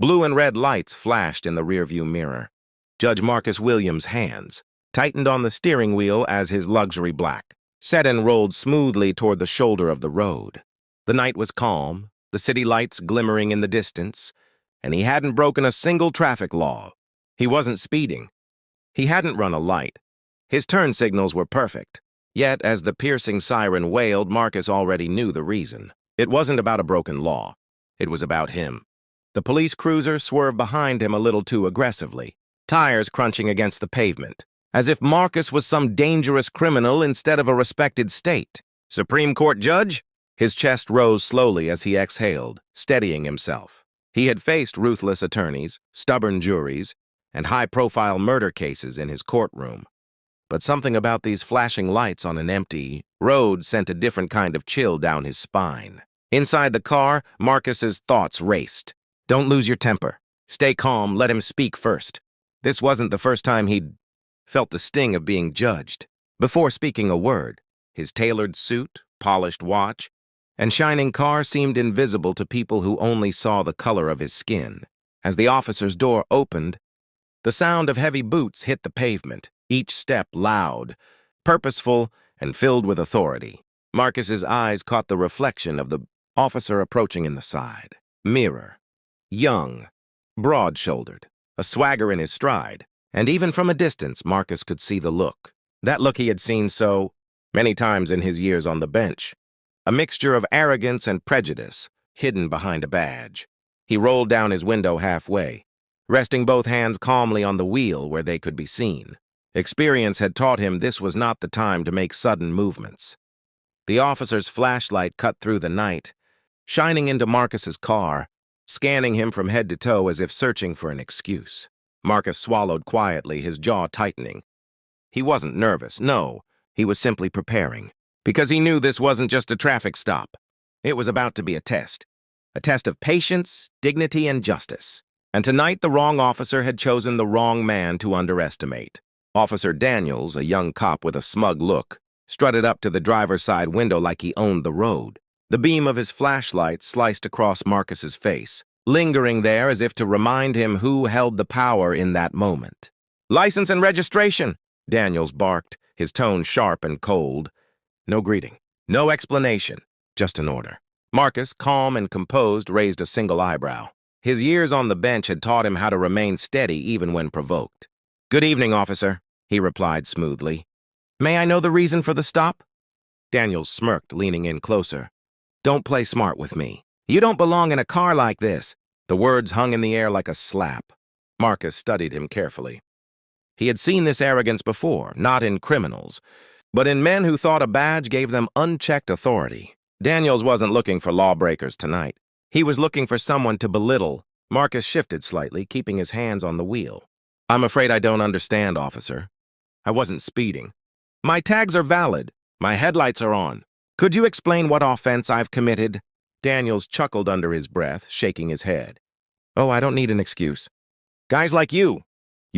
Blue and red lights flashed in the rearview mirror. Judge Marcus Williams' hands tightened on the steering wheel as his luxury black sedan rolled smoothly toward the shoulder of the road. The night was calm, the city lights glimmering in the distance, and he hadn't broken a single traffic law. He wasn't speeding. He hadn't run a light. His turn signals were perfect. Yet, as the piercing siren wailed, Marcus already knew the reason. It wasn't about a broken law. It was about him. The police cruiser swerved behind him a little too aggressively, tires crunching against the pavement, as if Marcus was some dangerous criminal instead of a respected state. Supreme Court judge? His chest rose slowly as he exhaled, steadying himself. He had faced ruthless attorneys, stubborn juries, and high-profile murder cases in his courtroom. But something about these flashing lights on an empty road sent a different kind of chill down his spine. Inside the car, Marcus's thoughts raced. Don't lose your temper. Stay calm, let him speak first. This wasn't the first time he'd felt the sting of being judged. Before speaking a word, his tailored suit, polished watch, and shining car seemed invisible to people who only saw the color of his skin. As the officer's door opened, the sound of heavy boots hit the pavement, each step loud, purposeful, and filled with authority. Marcus's eyes caught the reflection of the officer approaching in the side mirror. Young, broad-shouldered, a swagger in his stride, and even from a distance, Marcus could see the look. That look he had seen so many times in his years on the bench. A mixture of arrogance and prejudice, hidden behind a badge. He rolled down his window halfway, resting both hands calmly on the wheel where they could be seen. Experience had taught him this was not the time to make sudden movements. The officer's flashlight cut through the night, shining into Marcus's car, scanning him from head to toe as if searching for an excuse. Marcus swallowed quietly, his jaw tightening. He wasn't nervous, no, he was simply preparing, because he knew this wasn't just a traffic stop. It was about to be a test of patience, dignity, and justice. And tonight the wrong officer had chosen the wrong man to underestimate. Officer Daniels, a young cop with a smug look, strutted up to the driver's side window like he owned the road. The beam of his flashlight sliced across Marcus's face, lingering there as if to remind him who held the power in that moment. "License and registration," Daniels barked, his tone sharp and cold. No greeting, no explanation, just an order. Marcus, calm and composed, raised a single eyebrow. His years on the bench had taught him how to remain steady even when provoked. "Good evening, officer," he replied smoothly. "May I know the reason for the stop?" Daniels smirked, leaning in closer. "Don't play smart with me. You don't belong in a car like this." The words hung in the air like a slap. Marcus studied him carefully. He had seen this arrogance before, not in criminals, but in men who thought a badge gave them unchecked authority. Daniels wasn't looking for lawbreakers tonight. He was looking for someone to belittle. Marcus shifted slightly, keeping his hands on the wheel. "I'm afraid I don't understand, officer. I wasn't speeding. My tags are valid. My headlights are on. Could you explain what offense I've committed?" Daniels chuckled under his breath, shaking his head. "Oh, I don't need an excuse. Guys like you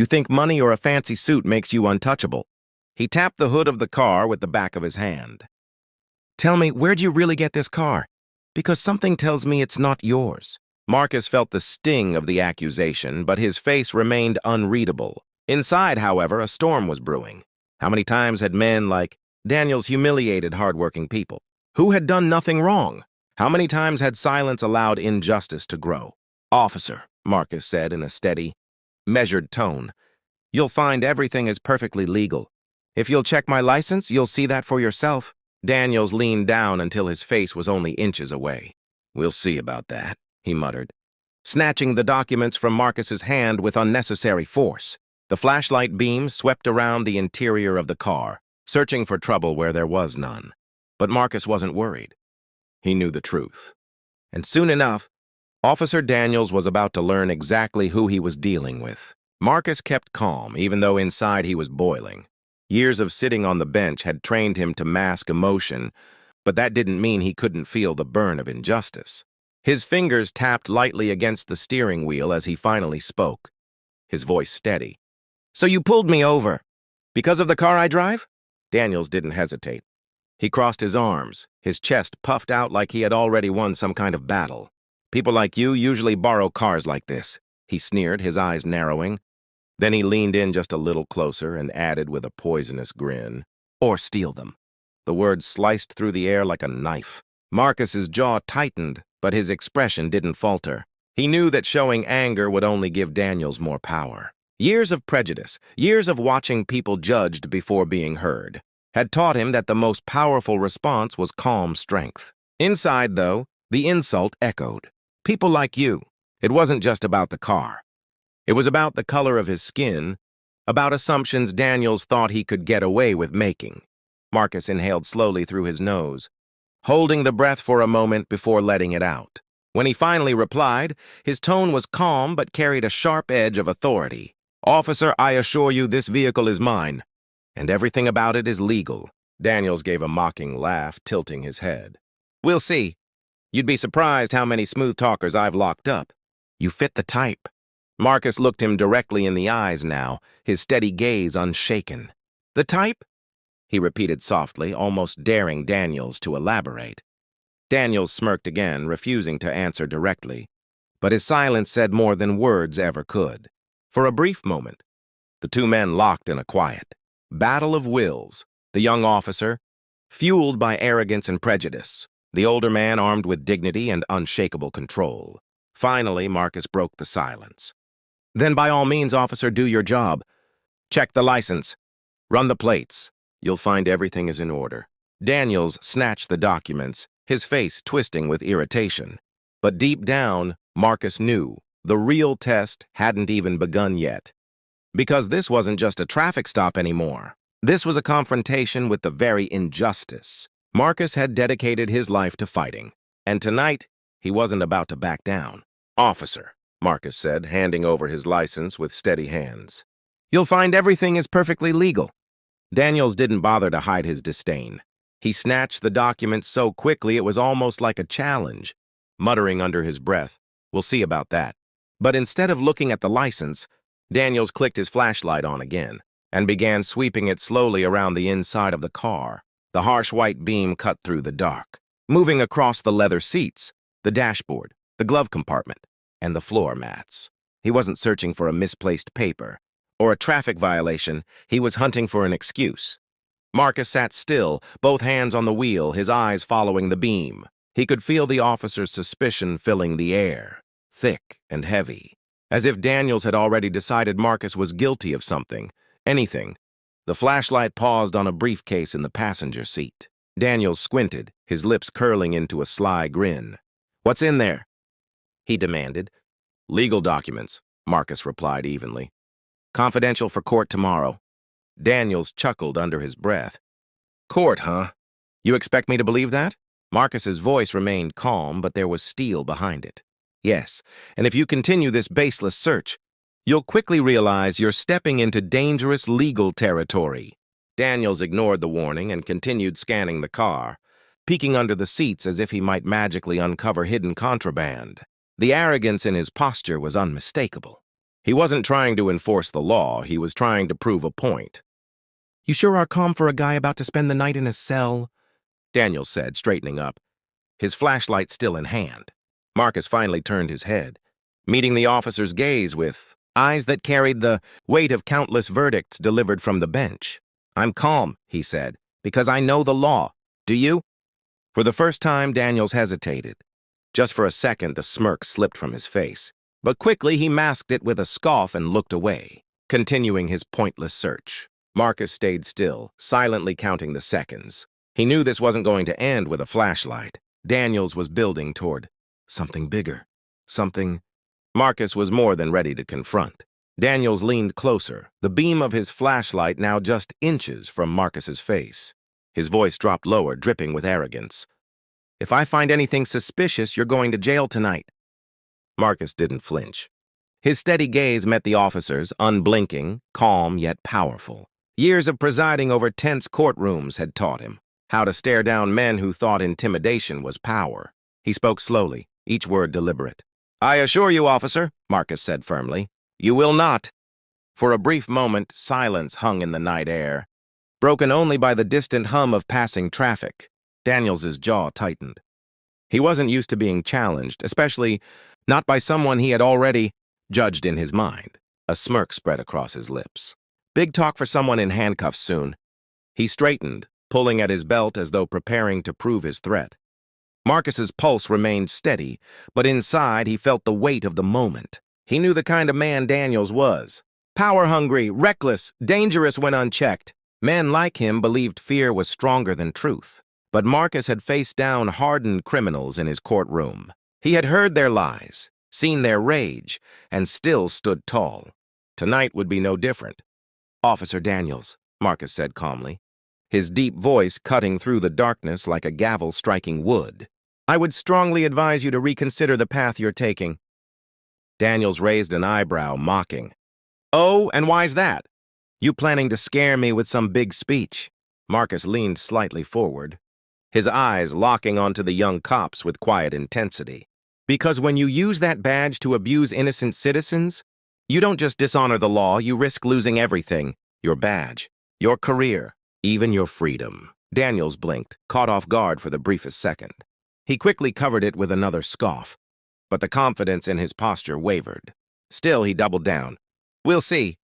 think money or a fancy suit makes you untouchable." He tapped the hood of the car with the back of his hand. "Tell me, where'd you really get this car? Because something tells me it's not yours." Marcus felt the sting of the accusation, but his face remained unreadable. Inside, however, a storm was brewing. How many times had men like Daniels humiliated hardworking people who had done nothing wrong? How many times had silence allowed injustice to grow? "Officer," Marcus said in a steady, measured tone, "you'll find everything is perfectly legal. If you'll check my license, you'll see that for yourself." Daniels leaned down until his face was only inches away. "We'll see about that," he muttered, snatching the documents from Marcus's hand with unnecessary force. The flashlight beam swept around the interior of the car, searching for trouble where there was none. But Marcus wasn't worried. He knew the truth. And soon enough, Officer Daniels was about to learn exactly who he was dealing with. Marcus kept calm, even though inside he was boiling. Years of sitting on the bench had trained him to mask emotion, but that didn't mean he couldn't feel the burn of injustice. His fingers tapped lightly against the steering wheel as he finally spoke, his voice steady. "So you pulled me over because of the car I drive?" Daniels didn't hesitate. He crossed his arms, his chest puffed out like he had already won some kind of battle. People like you usually borrow cars like this, he sneered, his eyes narrowing. Then he leaned in just a little closer and added with a poisonous grin, or steal them. The words sliced through the air like a knife. Marcus's jaw tightened, but his expression didn't falter. He knew that showing anger would only give Daniels more power. Years of prejudice, years of watching people judged before being heard, had taught him that the most powerful response was calm strength. Inside, though, the insult echoed. People like you. It wasn't just about the car. It was about the color of his skin, about assumptions Daniels thought he could get away with making. Marcus inhaled slowly through his nose, holding the breath for a moment before letting it out. When he finally replied, his tone was calm but carried a sharp edge of authority. Officer, I assure you this vehicle is mine, and everything about it is legal. Daniels gave a mocking laugh, tilting his head. We'll see. You'd be surprised how many smooth talkers I've locked up. You fit the type. Marcus looked him directly in the eyes now, his steady gaze unshaken. The type? He repeated softly, almost daring Daniels to elaborate. Daniels smirked again, refusing to answer directly, but his silence said more than words ever could. For a brief moment, the two men locked in a quiet battle of wills, the young officer, fueled by arrogance and prejudice, the older man armed with dignity and unshakable control. Finally, Marcus broke the silence. Then by all means, officer, do your job. Check the license. Run the plates. You'll find everything is in order. Daniels snatched the documents, his face twisting with irritation. But deep down, Marcus knew the real test hadn't even begun yet. Because this wasn't just a traffic stop anymore. This was a confrontation with the very injustice. Marcus had dedicated his life to fighting, and tonight, he wasn't about to back down. Officer, Marcus said, handing over his license with steady hands. You'll find everything is perfectly legal. Daniels didn't bother to hide his disdain. He snatched the document so quickly it was almost like a challenge, muttering under his breath, "We'll see about that." But instead of looking at the license, Daniels clicked his flashlight on again and began sweeping it slowly around the inside of the car. The harsh white beam cut through the dark, moving across the leather seats, the dashboard, the glove compartment, and the floor mats. He wasn't searching for a misplaced paper or a traffic violation. He was hunting for an excuse. Marcus sat still, both hands on the wheel, his eyes following the beam. He could feel the officer's suspicion filling the air, thick and heavy, as if Daniels had already decided Marcus was guilty of something, anything. The flashlight paused on a briefcase in the passenger seat. Daniels squinted, his lips curling into a sly grin. "What's in there?" he demanded. "Legal documents," Marcus replied evenly. "Confidential for court tomorrow." Daniels chuckled under his breath. "Court, huh? You expect me to believe that?" Marcus's voice remained calm, but there was steel behind it. "Yes, and if you continue this baseless search, you'll quickly realize you're stepping into dangerous legal territory." Daniels ignored the warning and continued scanning the car, peeking under the seats as if he might magically uncover hidden contraband. The arrogance in his posture was unmistakable. He wasn't trying to enforce the law, he was trying to prove a point. "You sure are calm for a guy about to spend the night in a cell," Daniels said, straightening up, his flashlight still in hand. Marcus finally turned his head, meeting the officer's gaze with eyes that carried the weight of countless verdicts delivered from the bench. "I'm calm," he said, "because I know the law. Do you?" For the first time, Daniels hesitated. Just for a second, the smirk slipped from his face. But quickly he masked it with a scoff and looked away, continuing his pointless search. Marcus stayed still, silently counting the seconds. He knew this wasn't going to end with a flashlight. Daniels was building toward something bigger, something Marcus was more than ready to confront. Daniels leaned closer, the beam of his flashlight now just inches from Marcus's face. His voice dropped lower, dripping with arrogance. "If I find anything suspicious, you're going to jail tonight." Marcus didn't flinch. His steady gaze met the officer's, unblinking, calm yet powerful. Years of presiding over tense courtrooms had taught him how to stare down men who thought intimidation was power. He spoke slowly, each word deliberate. "I assure you, officer," Marcus said firmly, "you will not." For a brief moment, silence hung in the night air, broken only by the distant hum of passing traffic. Daniels's jaw tightened. He wasn't used to being challenged, especially not by someone he had already judged in his mind. A smirk spread across his lips. Big talk for someone in handcuffs soon. He straightened, pulling at his belt as though preparing to prove his threat. Marcus's pulse remained steady, but inside he felt the weight of the moment. He knew the kind of man Daniels was. Power-hungry, reckless, dangerous when unchecked. Men like him believed fear was stronger than truth. But Marcus had faced down hardened criminals in his courtroom. He had heard their lies, seen their rage, and still stood tall. Tonight would be no different. "Officer Daniels," Marcus said calmly, his deep voice cutting through the darkness like a gavel striking wood. "I would strongly advise you to reconsider the path you're taking." Daniels raised an eyebrow, mocking. "Oh, and why's that? You planning to scare me with some big speech?" Marcus leaned slightly forward, his eyes locking onto the young cops with quiet intensity. "Because when you use that badge to abuse innocent citizens, you don't just dishonor the law, you risk losing everything. Your badge, your career, even your freedom." Daniels blinked, caught off guard for the briefest second. He quickly covered it with another scoff, but the confidence in his posture wavered. Still, he doubled down. "We'll see.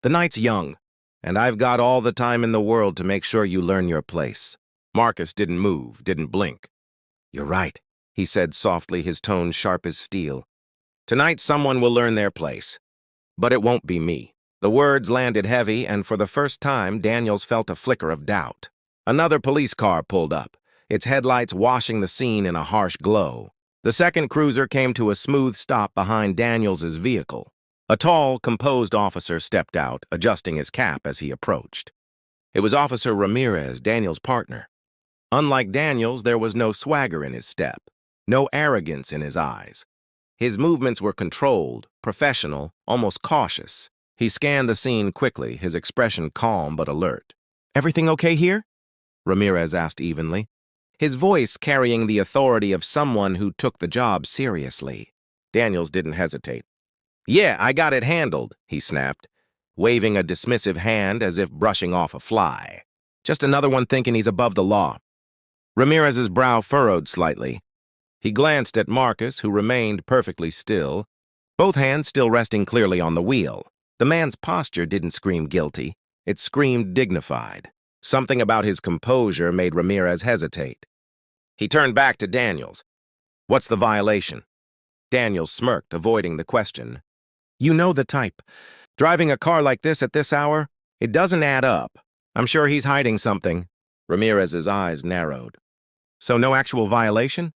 The night's young, and I've got all the time in the world to make sure you learn your place." Marcus didn't move, didn't blink. "You're right," he said softly, his tone sharp as steel. "Tonight someone will learn their place, but it won't be me." The words landed heavy, and for the first time, Daniels felt a flicker of doubt. Another police car pulled up, its headlights washing the scene in a harsh glow. The second cruiser came to a smooth stop behind Daniels's vehicle. A tall, composed officer stepped out, adjusting his cap as he approached. It was Officer Ramirez, Daniels' partner. Unlike Daniels, there was no swagger in his step, no arrogance in his eyes. His movements were controlled, professional, almost cautious. He scanned the scene quickly, his expression calm but alert. "Everything okay here?" Ramirez asked evenly, his voice carrying the authority of someone who took the job seriously. Daniels didn't hesitate. "Yeah, I got it handled," he snapped, waving a dismissive hand as if brushing off a fly. "Just another one thinking he's above the law." Ramirez's brow furrowed slightly. He glanced at Marcus, who remained perfectly still, both hands still resting clearly on the wheel. The man's posture didn't scream guilty. It screamed dignified. Something about his composure made Ramirez hesitate. He turned back to Daniels. "What's the violation?" Daniels smirked, avoiding the question. "You know the type. Driving a car like this at this hour, it doesn't add up. I'm sure he's hiding something." Ramirez's eyes narrowed. "So no actual violation?"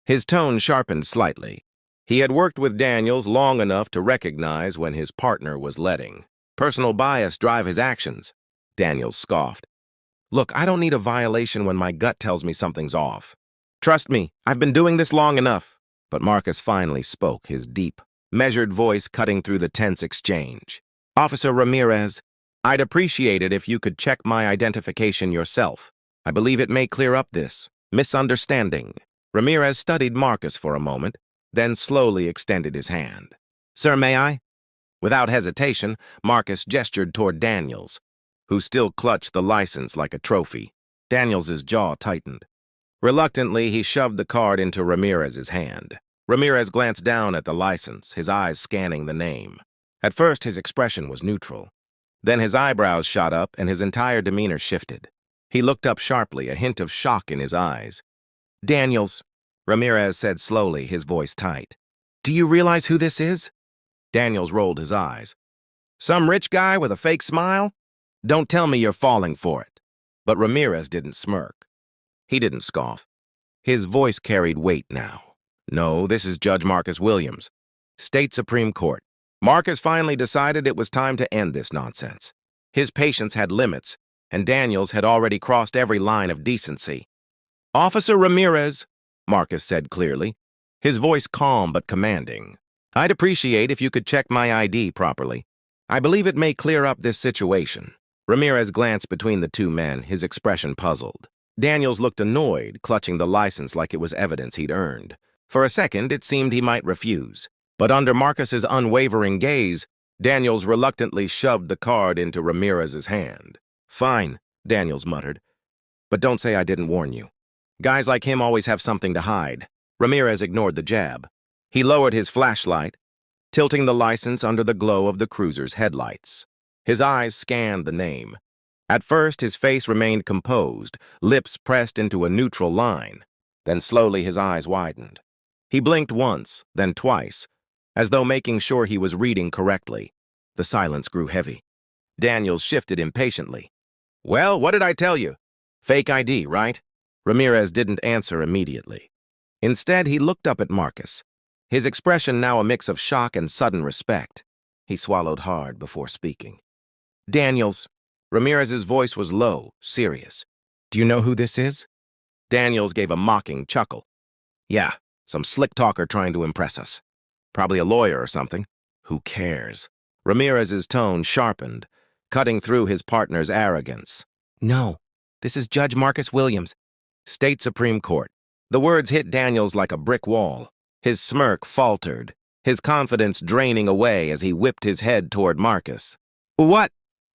His tone sharpened slightly. He had worked with Daniels long enough to recognize when his partner was letting personal bias drive his actions. Daniels scoffed. "Look, I don't need a violation when my gut tells me something's off. Trust me, I've been doing this long enough." But Marcus finally spoke, his deep, measured voice cutting through the tense exchange. "Officer Ramirez, I'd appreciate it if you could check my identification yourself. I believe it may clear up this misunderstanding." Ramirez studied Marcus for a moment, then slowly extended his hand. "Sir, may I?" Without hesitation, Marcus gestured toward Daniels, who still clutched the license like a trophy. Daniels's jaw tightened. Reluctantly, he shoved the card into Ramirez's hand. Ramirez glanced down at the license, his eyes scanning the name. At first, his expression was neutral. Then his eyebrows shot up and his entire demeanor shifted. He looked up sharply, a hint of shock in his eyes. "Daniels," Ramirez said slowly, his voice tight. "Do you realize who this is?" Daniels rolled his eyes. "Some rich guy with a fake smile? Don't tell me you're falling for it." But Ramirez didn't smirk. He didn't scoff. His voice carried weight now. "No, this is Judge Marcus Williams, State Supreme Court." Marcus finally decided it was time to end this nonsense. His patience had limits, and Daniels had already crossed every line of decency. "Officer Ramirez," Marcus said clearly, his voice calm but commanding, "I'd appreciate if you could check my ID properly. I believe it may clear up this situation." Ramirez glanced between the two men, his expression puzzled. Daniels looked annoyed, clutching the license like it was evidence he'd earned. For a second, it seemed he might refuse. But under Marcus's unwavering gaze, Daniels reluctantly shoved the card into Ramirez's hand. "Fine," Daniels muttered. "But don't say I didn't warn you. Guys like him always have something to hide." Ramirez ignored the jab. He lowered his flashlight, tilting the license under the glow of the cruiser's headlights. His eyes scanned the name. At first, his face remained composed, lips pressed into a neutral line. Then slowly his eyes widened. He blinked once, then twice, as though making sure he was reading correctly. The silence grew heavy. Daniels shifted impatiently. "Well, what did I tell you? Fake ID, right?" Ramirez didn't answer immediately. Instead, he looked up at Marcus, his expression now a mix of shock and sudden respect. He swallowed hard before speaking. "Daniels." Ramirez's voice was low, serious. "Do you know who this is?" Daniels gave a mocking chuckle. "Yeah, some slick talker trying to impress us. Probably a lawyer or something. Who cares?" Ramirez's tone sharpened, cutting through his partner's arrogance. "No, this is Judge Marcus Williams, State Supreme Court." The words hit Daniels like a brick wall. His smirk faltered, his confidence draining away as he whipped his head toward Marcus. "What?"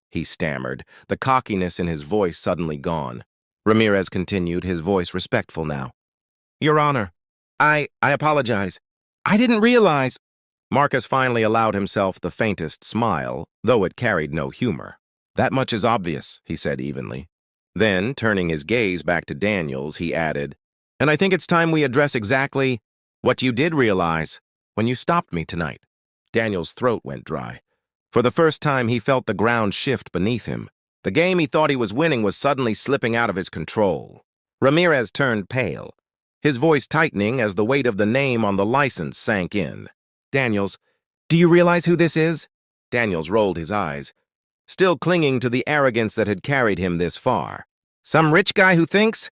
he stammered, the cockiness in his voice suddenly gone. Ramirez continued, his voice respectful now. "Your Honor, I apologize. I didn't realize—" Marcus finally allowed himself the faintest smile, though it carried no humor. "That much is obvious," he said evenly. Then, turning his gaze back to Daniels, he added, "And I think it's time we address exactly what you did realize when you stopped me tonight." Daniels' throat went dry. For the first time, he felt the ground shift beneath him. The game he thought he was winning was suddenly slipping out of his control. Ramirez turned pale, his voice tightening as the weight of the name on the license sank in. "Daniels, do you realize who this is?" Daniels rolled his eyes, still clinging to the arrogance that had carried him this far. "Some rich guy who thinks?"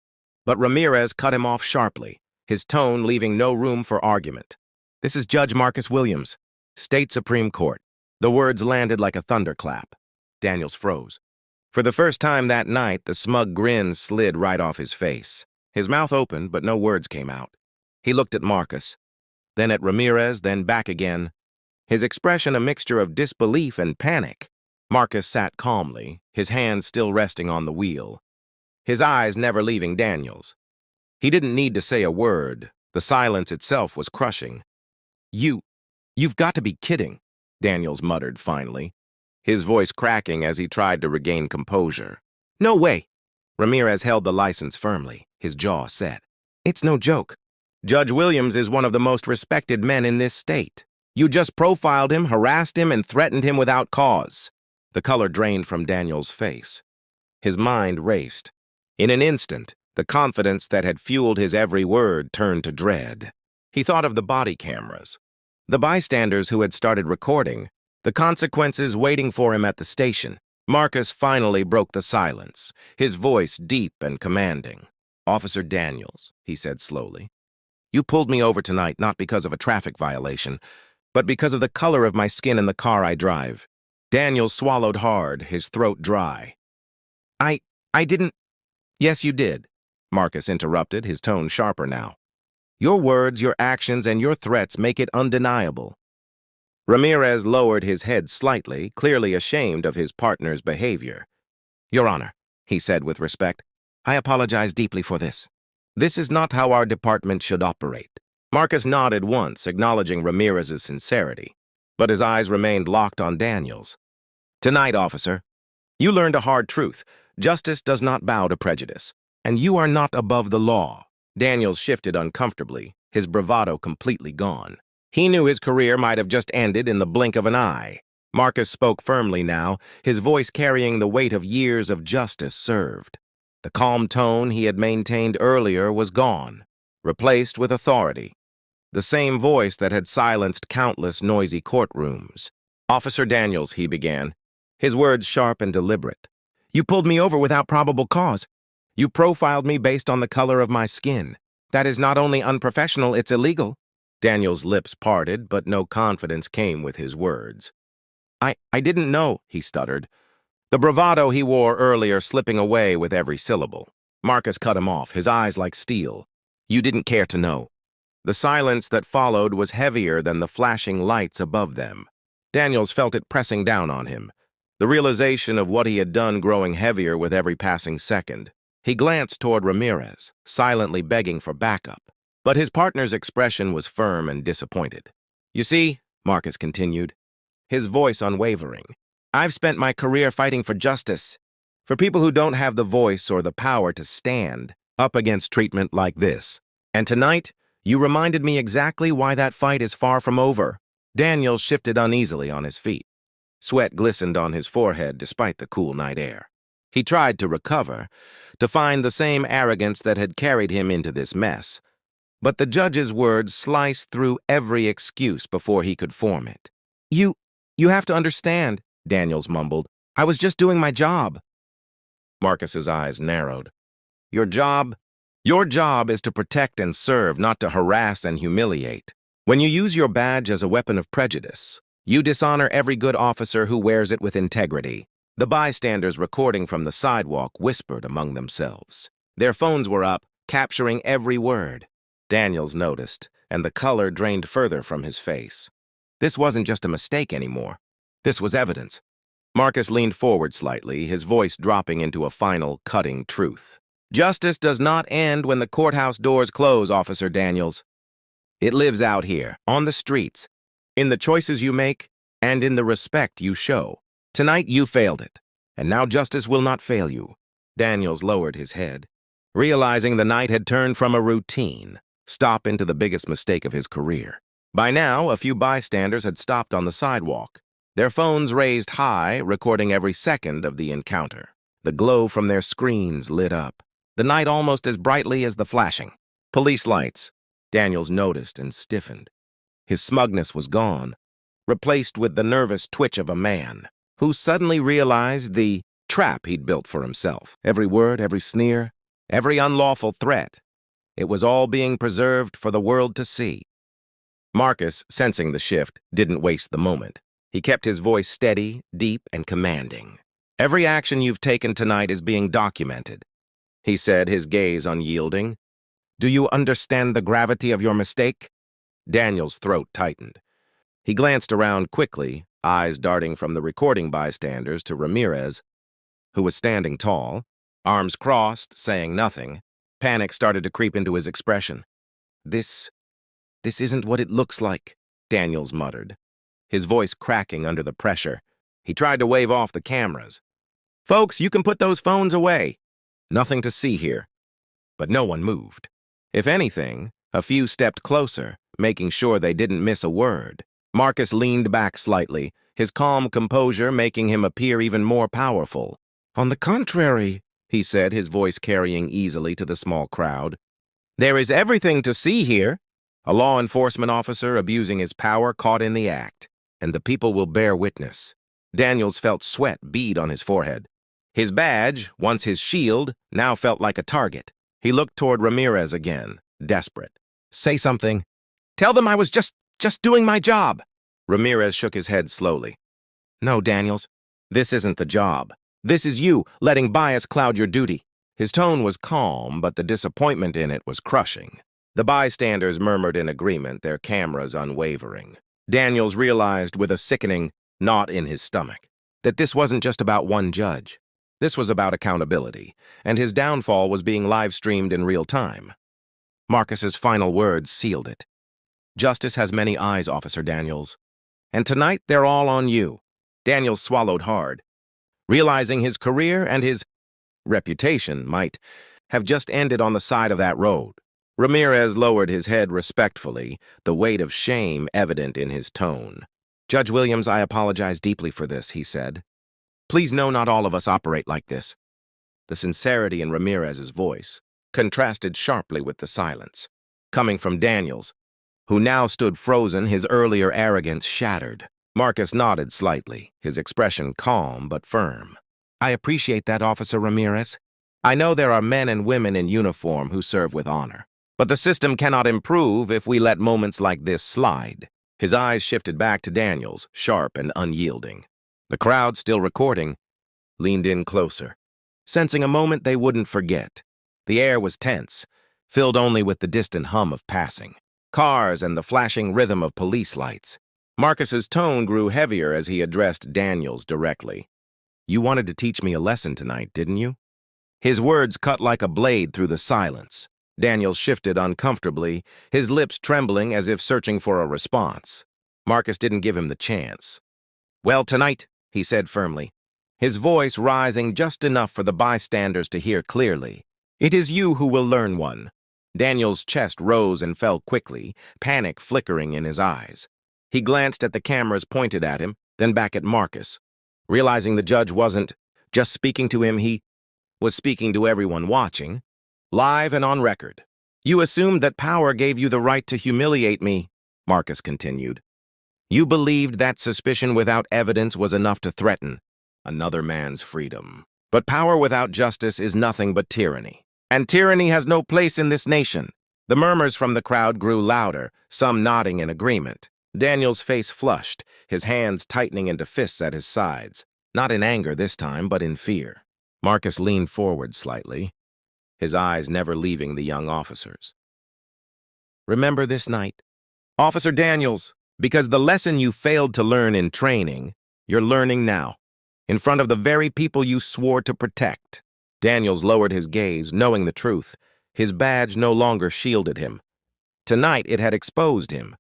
But Ramirez cut him off sharply, his tone leaving no room for argument. "This is Judge Marcus Williams, State Supreme Court." The words landed like a thunderclap. Daniels froze. For the first time that night, the smug grin slid right off his face. His mouth opened, but no words came out. He looked at Marcus, then at Ramirez, then back again, his expression a mixture of disbelief and panic. Marcus sat calmly, his hands still resting on the wheel, his eyes never leaving Daniels. He didn't need to say a word. The silence itself was crushing. You've got to be kidding," Daniels muttered finally, his voice cracking as he tried to regain composure. "No way." Ramirez held the license firmly, his jaw set. "It's no joke. Judge Williams is one of the most respected men in this state. You just profiled him, harassed him, and threatened him without cause." The color drained from Daniels' face. His mind raced. In an instant, the confidence that had fueled his every word turned to dread. He thought of the body cameras, the bystanders who had started recording, the consequences waiting for him at the station. Marcus finally broke the silence, his voice deep and commanding. "Officer Daniels," he said slowly, "you pulled me over tonight not because of a traffic violation, but because of the color of my skin in the car I drive." Daniels swallowed hard, his throat dry. I didn't—" "Yes, you did," Marcus interrupted, his tone sharper now. "Your words, your actions, and your threats make it undeniable." Ramirez lowered his head slightly, clearly ashamed of his partner's behavior. "Your Honor," he said with respect, "I apologize deeply for this. This is not how our department should operate." Marcus nodded once, acknowledging Ramirez's sincerity, but his eyes remained locked on Daniels. "Tonight, officer, you learned a hard truth. Justice does not bow to prejudice, and you are not above the law." Daniels shifted uncomfortably, his bravado completely gone. He knew his career might have just ended in the blink of an eye. Marcus spoke firmly now, his voice carrying the weight of years of justice served. The calm tone he had maintained earlier was gone, replaced with authority, the same voice that had silenced countless noisy courtrooms. "Officer Daniels," he began, his words sharp and deliberate, "you pulled me over without probable cause. You profiled me based on the color of my skin. That is not only unprofessional, it's illegal." Daniels' lips parted, but no confidence came with his words. I didn't know," he stuttered, the bravado he wore earlier slipping away with every syllable. Marcus cut him off, his eyes like steel. "You didn't care to know." The silence that followed was heavier than the flashing lights above them. Daniels felt it pressing down on him, the realization of what he had done growing heavier with every passing second. He glanced toward Ramirez, silently begging for backup. But his partner's expression was firm and disappointed. "You see," Marcus continued, his voice unwavering, "I've spent my career fighting for justice, for people who don't have the voice or the power to stand up against treatment like this. And tonight, you reminded me exactly why that fight is far from over." Daniel shifted uneasily on his feet. Sweat glistened on his forehead despite the cool night air. He tried to recover, to find the same arrogance that had carried him into this mess. But the judge's words sliced through every excuse before he could form it. You have to understand," Daniels mumbled. "I was just doing my job." Marcus's eyes narrowed. Your job is to protect and serve, not to harass and humiliate. When you use your badge as a weapon of prejudice, you dishonor every good officer who wears it with integrity." The bystanders recording from the sidewalk whispered among themselves. Their phones were up, capturing every word. Daniels noticed, and the color drained further from his face. This wasn't just a mistake anymore. This was evidence. Marcus leaned forward slightly, his voice dropping into a final, cutting truth. "Justice does not end when the courthouse doors close, Officer Daniels. It lives out here, on the streets, in the choices you make, and in the respect you show. Tonight you failed it, and now justice will not fail you." Daniels lowered his head, realizing the night had turned from a routine stop into the biggest mistake of his career. By now, a few bystanders had stopped on the sidewalk, their phones raised high, recording every second of the encounter. The glow from their screens lit up, the night almost as brightly as the flashing. Police lights, Daniels noticed and stiffened. His smugness was gone, replaced with the nervous twitch of a man who suddenly realized the trap he'd built for himself. Every word, every sneer, every unlawful threat, it was all being preserved for the world to see. Marcus, sensing the shift, didn't waste the moment. He kept his voice steady, deep, and commanding. "Every action you've taken tonight is being documented," he said, his gaze unyielding. "Do you understand the gravity of your mistake?" Daniel's throat tightened. He glanced around quickly, eyes darting from the recording bystanders to Ramirez, who was standing tall, arms crossed, saying nothing. Panic started to creep into his expression. This isn't what it looks like," Daniels muttered, his voice cracking under the pressure. He tried to wave off the cameras. "Folks, you can put those phones away. Nothing to see here." But no one moved. If anything, a few stepped closer, making sure they didn't miss a word. Marcus leaned back slightly, his calm composure making him appear even more powerful. "On the contrary," he said, his voice carrying easily to the small crowd, "there is everything to see here. A law enforcement officer abusing his power caught in the act, and the people will bear witness." Daniels felt sweat bead on his forehead. His badge, once his shield, now felt like a target. He looked toward Ramirez again, desperate. "Say something. Tell them I was just doing my job." Ramirez shook his head slowly. "No, Daniels, this isn't the job. This is you letting bias cloud your duty." His tone was calm, but the disappointment in it was crushing. The bystanders murmured in agreement, their cameras unwavering. Daniels realized with a sickening knot in his stomach that this wasn't just about one judge. This was about accountability, and his downfall was being live-streamed in real time. Marcus's final words sealed it. "Justice has many eyes, Officer Daniels, and tonight they're all on you." Daniels swallowed hard, realizing his career and his reputation might have just ended on the side of that road. Ramirez lowered his head respectfully, the weight of shame evident in his tone. "Judge Williams, I apologize deeply for this," he said. "Please know not all of us operate like this." The sincerity in Ramirez's voice contrasted sharply with the silence, coming from Daniels, who now stood frozen, his earlier arrogance shattered. Marcus nodded slightly, his expression calm but firm. "I appreciate that, Officer Ramirez. I know there are men and women in uniform who serve with honor. But the system cannot improve if we let moments like this slide." His eyes shifted back to Daniels, sharp and unyielding. The crowd, still recording, leaned in closer, sensing a moment they wouldn't forget. The air was tense, filled only with the distant hum of passing cars and the flashing rhythm of police lights. Marcus's tone grew heavier as he addressed Daniels directly. "You wanted to teach me a lesson tonight, didn't you?" His words cut like a blade through the silence. Daniels shifted uncomfortably, his lips trembling as if searching for a response. Marcus didn't give him the chance. "Well, tonight," he said firmly, his voice rising just enough for the bystanders to hear clearly. "It is you who will learn one." Daniel's chest rose and fell quickly, panic flickering in his eyes. He glanced at the cameras pointed at him, then back at Marcus. Realizing the judge wasn't just speaking to him, he was speaking to everyone watching, live and on record. "You assumed that power gave you the right to humiliate me," Marcus continued. "You believed that suspicion without evidence was enough to threaten another man's freedom. But power without justice is nothing but tyranny. And tyranny has no place in this nation." The murmurs from the crowd grew louder, some nodding in agreement. Daniel's face flushed, his hands tightening into fists at his sides, not in anger this time, but in fear. Marcus leaned forward slightly, his eyes never leaving the young officers. "Remember this night, Officer Daniels, because the lesson you failed to learn in training, you're learning now, in front of the very people you swore to protect." Daniels lowered his gaze, knowing the truth. His badge no longer shielded him. Tonight it had exposed him.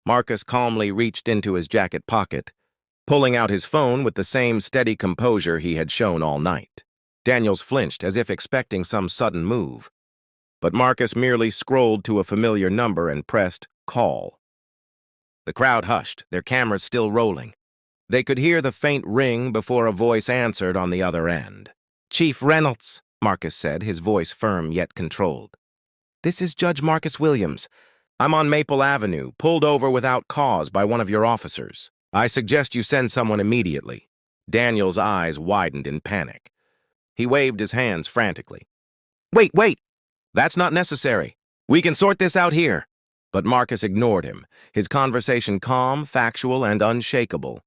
Marcus calmly reached into his jacket pocket, pulling out his phone with the same steady composure he had shown all night. Daniels flinched as if expecting some sudden move, but Marcus merely scrolled to a familiar number and pressed call. The crowd hushed, their cameras still rolling. They could hear the faint ring before a voice answered on the other end. "Chief Reynolds," Marcus said, his voice firm yet controlled. "This is Judge Marcus Williams. I'm on Maple Avenue, pulled over without cause by one of your officers. I suggest you send someone immediately." Daniel's eyes widened in panic. He waved his hands frantically. Wait! That's not necessary. We can sort this out here." But Marcus ignored him, his conversation calm, factual, and unshakable.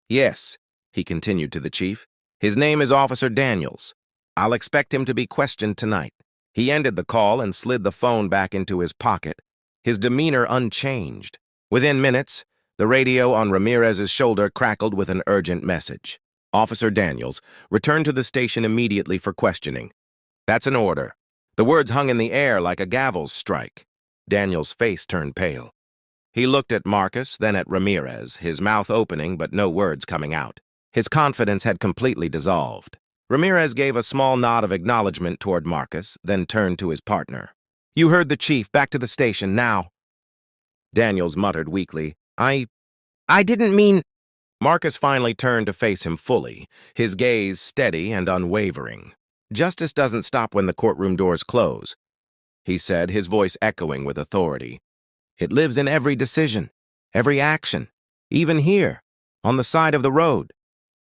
"Yes," he continued to the chief. "His name is Officer Daniels. I'll expect him to be questioned tonight." He ended the call and slid the phone back into his pocket, his demeanor unchanged. Within minutes, the radio on Ramirez's shoulder crackled with an urgent message. "Officer Daniels, return to the station immediately for questioning." "That's an order." The words hung in the air like a gavel's strike. Daniels' face turned pale. He looked at Marcus, then at Ramirez, his mouth opening but no words coming out. His confidence had completely dissolved. Ramirez gave a small nod of acknowledgement toward Marcus, then turned to his partner. "You heard the chief. Back to the station, now." Daniels muttered weakly, I didn't mean—" Marcus finally turned to face him fully, his gaze steady and unwavering. "Justice doesn't stop when the courtroom doors close," he said, his voice echoing with authority. "It lives in every decision, every action, even here, on the side of the road."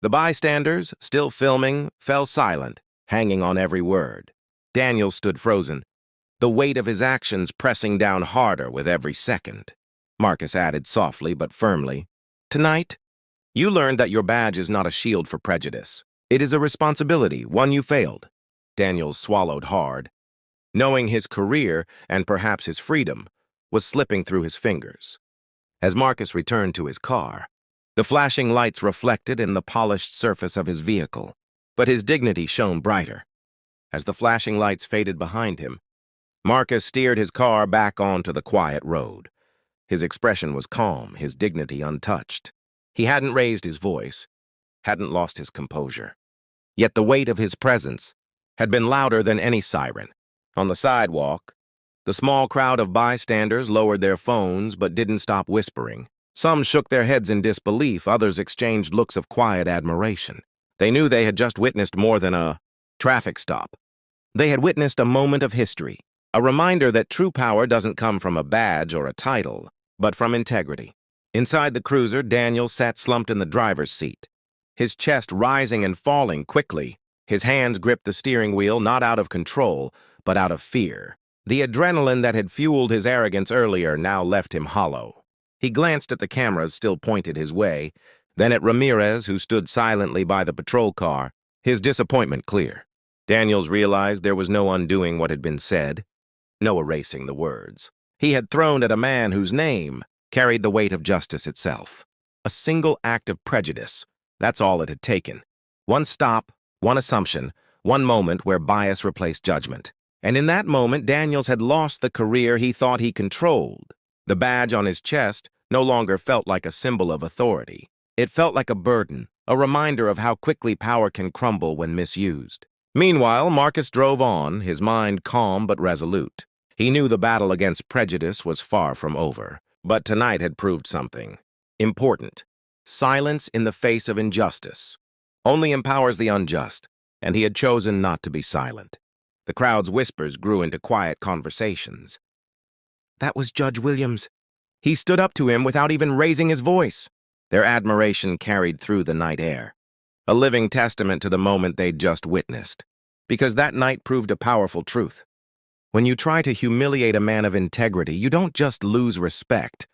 The bystanders, still filming, fell silent, hanging on every word. Daniel stood frozen, the weight of his actions pressing down harder with every second. Marcus added softly but firmly, "Tonight, you learned that your badge is not a shield for prejudice. It is a responsibility, one you failed." Daniel swallowed hard, knowing his career, and perhaps his freedom, was slipping through his fingers. As Marcus returned to his car, the flashing lights reflected in the polished surface of his vehicle, but his dignity shone brighter. As the flashing lights faded behind him, Marcus steered his car back onto the quiet road. His expression was calm, his dignity untouched. He hadn't raised his voice, hadn't lost his composure. Yet the weight of his presence had been louder than any siren. On the sidewalk, the small crowd of bystanders lowered their phones but didn't stop whispering. Some shook their heads in disbelief, others exchanged looks of quiet admiration. They knew they had just witnessed more than a traffic stop. They had witnessed a moment of history, a reminder that true power doesn't come from a badge or a title, but from integrity. Inside the cruiser, Daniel sat slumped in the driver's seat, his chest rising and falling quickly. His hands gripped the steering wheel not out of control, but out of fear. The adrenaline that had fueled his arrogance earlier now left him hollow. He glanced at the cameras still pointed his way, then at Ramirez, who stood silently by the patrol car, his disappointment clear. Daniels realized there was no undoing what had been said, no erasing the words. He had thrown at a man whose name carried the weight of justice itself. A single act of prejudice, that's all it had taken. One stop, one assumption, one moment where bias replaced judgment. And in that moment, Daniels had lost the career he thought he controlled. The badge on his chest no longer felt like a symbol of authority. It felt like a burden, a reminder of how quickly power can crumble when misused. Meanwhile, Marcus drove on, his mind calm but resolute. He knew the battle against prejudice was far from over, but tonight had proved something important. Silence in the face of injustice only empowers the unjust, and he had chosen not to be silent. The crowd's whispers grew into quiet conversations. That was Judge Williams. He stood up to him without even raising his voice. Their admiration carried through the night air, a living testament to the moment they'd just witnessed, because that night proved a powerful truth. When you try to humiliate a man of integrity, you don't just lose respect.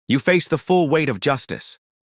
You face the full weight of justice.